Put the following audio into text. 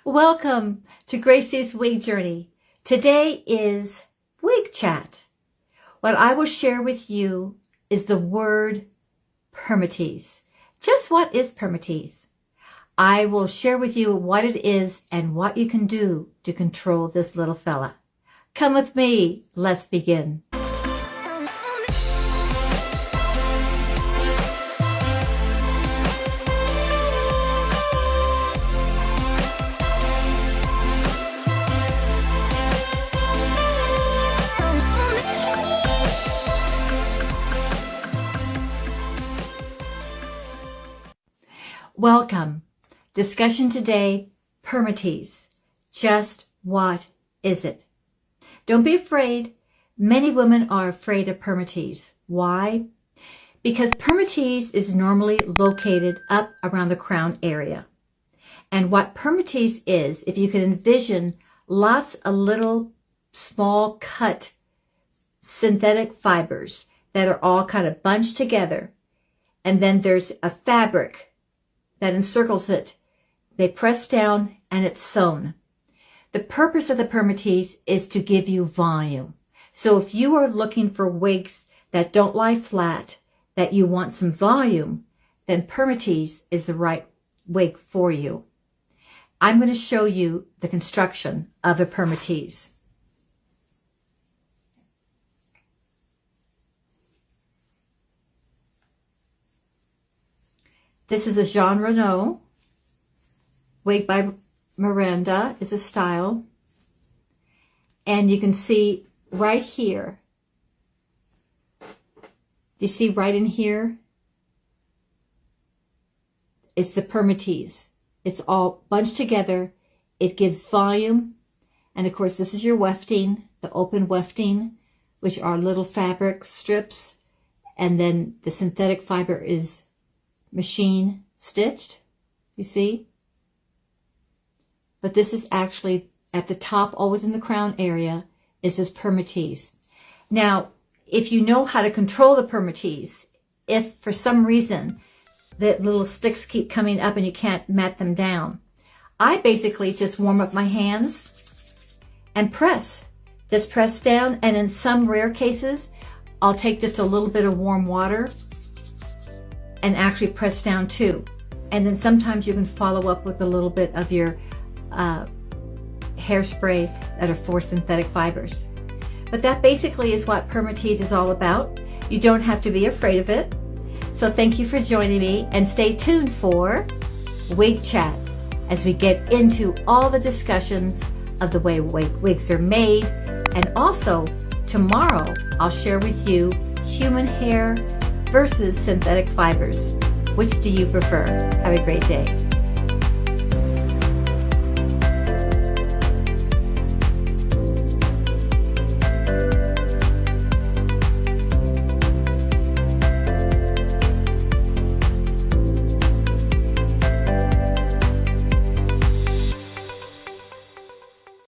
Welcome to Gracie's Wig Journey. Today is Wig Chat. What I will share with you is the word Permatease. Just what is Permatease? I will share with you what it is and what you can do to control this little fella. Come with me. Let's begin. Welcome. Discussion today, Permatease. Just what is it? Don't be afraid. Many women are afraid of Permatease. Why? Because Permatease is normally located up around the crown area. And what Permatease is, if you can envision lots of little small cut synthetic fibers that are all kind of bunched together. And then there's a fabric that encircles it. They press down and it's sewn. The purpose of the Permatease is to give you volume. So if you are looking for wigs that don't lie flat, that you want some volume, then Permatease is the right wig for you. I'm going to show you the construction of a Permatease. This is a Jean Renault. Wig by Miranda is a style. And you can see right here. Do you see right in here? It's the Permatease. It's all bunched together. It gives volume. And of course, this is your wefting, the open wefting, which are little fabric strips. And then the synthetic fiber is machine stitched, you see? But this is actually at the top, always in the crown area, is this Permatease. Now, if you know how to control the Permatease, if for some reason the little sticks keep coming up and you can't mat them down, I basically just warm up my hands and press. Just press down, and in some rare cases, I'll take just a little bit of warm water and actually press down too. And then sometimes you can follow up with a little bit of your hairspray that are for synthetic fibers. But that basically is what Permatease is all about. You don't have to be afraid of it. So thank you for joining me, and stay tuned for Wig Chat as we get into all the discussions of the way wigs are made. And also tomorrow I'll share with you human hair versus synthetic fibers. Which do you prefer? Have a great day.